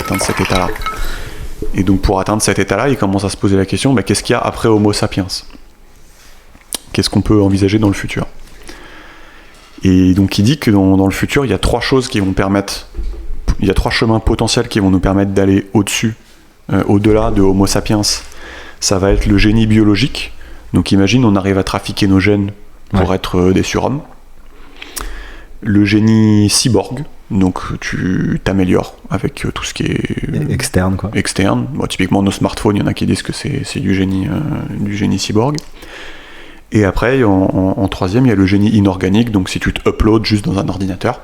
atteindre cet état-là. Et donc pour atteindre cet état-là, il commence à se poser la question, qu'est-ce qu'il y a après Homo sapiens ? Qu'est-ce qu'on peut envisager dans le futur ? Et donc il dit que dans le futur, il y a 3 choses qui vont permettre, il y a 3 chemins potentiels qui vont nous permettre d'aller au-dessus, au-delà de Homo sapiens. Ça va être le génie biologique. Donc imagine, on arrive à trafiquer nos gènes pour être des surhommes. Le génie cyborg, donc tu t'améliores avec tout ce qui est externe, quoi. Externe. Bon, typiquement nos smartphones, il y en a qui disent que c'est du génie cyborg. Et après, en troisième, il y a le génie inorganique. Donc si tu te uploads juste dans un ordinateur,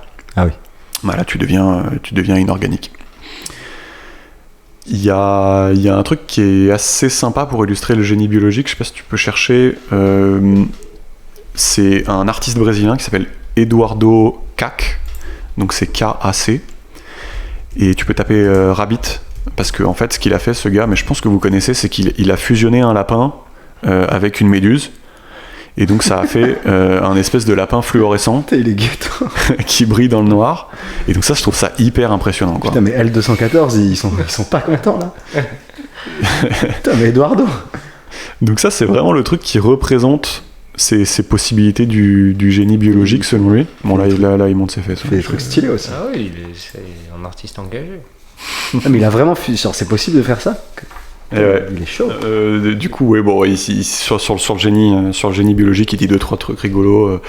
voilà, tu deviens inorganique. Il y a un truc qui est assez sympa pour illustrer le génie biologique. Je sais pas si tu peux chercher. C'est un artiste brésilien qui s'appelle Eduardo Kac. Donc c'est K-A-C. Et tu peux taper Rabbit. Parce que en fait, ce qu'il a fait, ce gars, mais je pense que vous connaissez, c'est qu'il a fusionné un lapin avec une méduse. Et donc ça a fait un espèce de lapin fluorescent qui brille dans le noir. Et donc ça, je trouve ça hyper impressionnant, quoi. Putain, mais L214, ils sont pas contents, là. Putain, mais Eduardo. Donc ça, c'est vraiment le truc qui représente ces possibilités du génie biologique, selon lui. Bon, là il monte ses fesses. Il fait des trucs stylés aussi. Ah oui, c'est un artiste engagé. Ah, mais il a vraiment... Genre, c'est possible de faire ça ? Il est chaud. Du coup, ici, sur le génie biologique, il dit 2-3 trucs rigolos,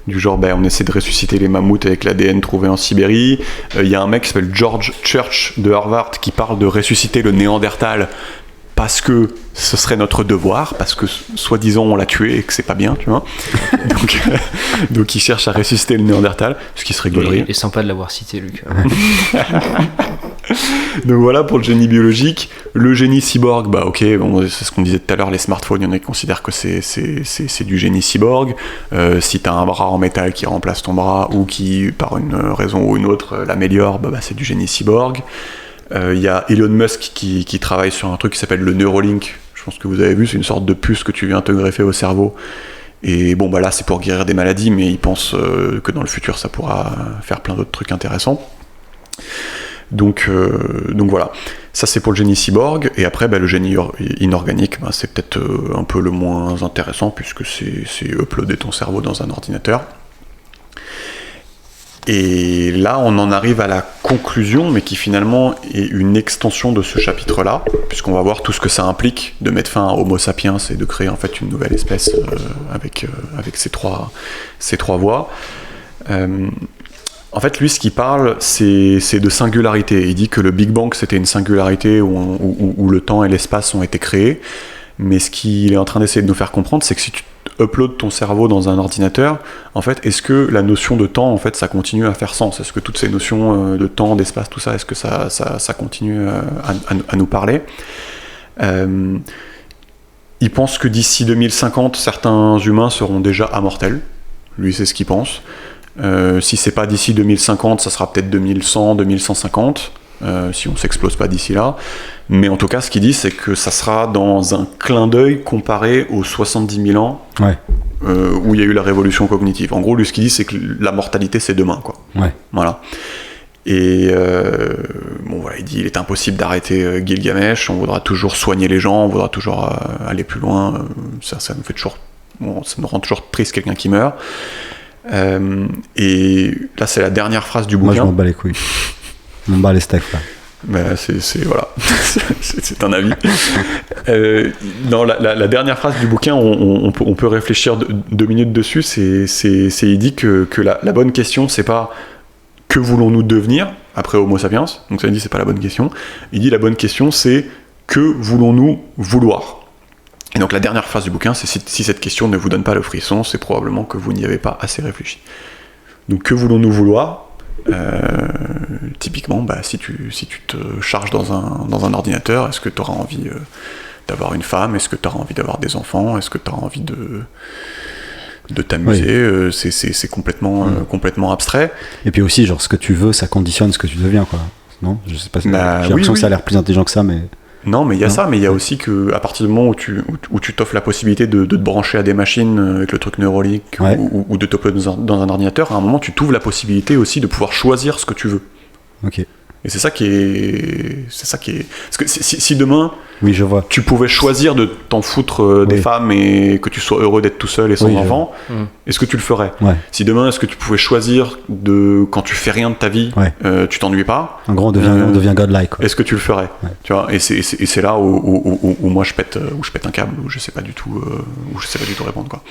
du genre, on essaie de ressusciter les mammouths avec l'ADN trouvé en Sibérie. Il y a un mec qui s'appelle George Church de Harvard qui parle de ressusciter le Néandertal parce que ce serait notre devoir, parce que soi-disant on l'a tué et que c'est pas bien, tu vois. Donc il cherche à ressusciter le Néandertal, ce qui serait gaulerie. Il est sympa de l'avoir cité, Luc. Donc voilà pour le génie biologique. Le génie cyborg, c'est ce qu'on disait tout à l'heure, les smartphones, il y en a qui considèrent que c'est du génie cyborg. Si t'as un bras en métal qui remplace ton bras ou qui, par une raison ou une autre, l'améliore, c'est du génie cyborg. Il y a Elon Musk qui travaille sur un truc qui s'appelle le Neuralink. Je pense que vous avez vu, c'est une sorte de puce que tu viens te greffer au cerveau. Et là c'est pour guérir des maladies, mais il pense que dans le futur ça pourra faire plein d'autres trucs intéressants. Donc voilà, ça c'est pour le génie cyborg. Et après le génie inorganique, c'est peut-être un peu le moins intéressant, puisque c'est uploader ton cerveau dans un ordinateur. Et là, on en arrive à la conclusion, mais qui finalement est une extension de ce chapitre-là, puisqu'on va voir tout ce que ça implique de mettre fin à Homo sapiens et de créer en fait une nouvelle espèce avec ces trois voies. En fait, lui, ce qu'il parle, c'est de singularité. Il dit que le Big Bang, c'était une singularité où le temps et l'espace ont été créés, mais ce qu'il est en train d'essayer de nous faire comprendre, c'est que si tu upload ton cerveau dans un ordinateur, en fait, est-ce que la notion de temps, en fait, ça continue à faire sens ? Est-ce que toutes ces notions de temps, d'espace, tout ça, est-ce que ça continue à nous parler ? Il pense que d'ici 2050, certains humains seront déjà immortels. Lui, c'est ce qu'il pense. Si c'est pas d'ici 2050, ça sera peut-être 2100, 2150. Si on s'explose pas d'ici là. Mais en tout cas, ce qu'il dit, c'est que ça sera dans un clin d'œil comparé aux 70 000 ans où il y a eu la révolution cognitive. En gros, lui, ce qu'il dit, c'est que la mortalité, c'est demain, quoi. Voilà. Et il dit, il est impossible d'arrêter Gilgamesh, on voudra toujours soigner les gens, on voudra toujours aller plus loin. Ça nous fait toujours... ça nous rend toujours triste, quelqu'un qui meurt. Et là, c'est la dernière phrase du bouquin. Moi, je m'en bats les couilles. Je m'en bats les steaks, là. Voilà, c'est un avis. Dans la dernière phrase du bouquin, on peut réfléchir 2 minutes dessus. Il dit que la bonne question, c'est pas que voulons-nous devenir après Homo sapiens. Donc ça, il dit c'est pas la bonne question. Il dit la bonne question, c'est que voulons-nous vouloir. Et donc la dernière phrase du bouquin, c'est si cette question ne vous donne pas le frisson, c'est probablement que vous n'y avez pas assez réfléchi. Donc que voulons-nous vouloir ? Typiquement, si tu te charges dans un ordinateur, est-ce que tu auras envie d'avoir une femme ? Est-ce que tu auras envie d'avoir des enfants ? Est-ce que tu auras envie de t'amuser ? C'est complètement abstrait. Et puis aussi, genre, ce que tu veux, ça conditionne ce que tu deviens, quoi. Non ? Je sais pas si j'ai l'impression que ça a l'air plus intelligent que ça, mais... Non, mais il y a ça, mais il y a aussi qu'à partir du moment où tu t'offres la possibilité de te brancher à des machines avec le truc Neuralink ou de t'uploader dans un ordinateur, à un moment tu t'ouvres la possibilité aussi de pouvoir choisir ce que tu veux. Ok. Et c'est ça qui est... Parce que si demain, oui, je vois. tu pouvais choisir de t'en foutre des femmes et que tu sois heureux d'être tout seul et sans enfant, est-ce que tu le ferais? Si demain, est-ce que tu pouvais choisir quand tu fais rien de ta vie, tu t'ennuies pas? En gros, on devient godlike. Quoi. Est-ce que tu le ferais? Tu vois, et c'est là où moi je pète un câble, où je sais pas du tout répondre, quoi.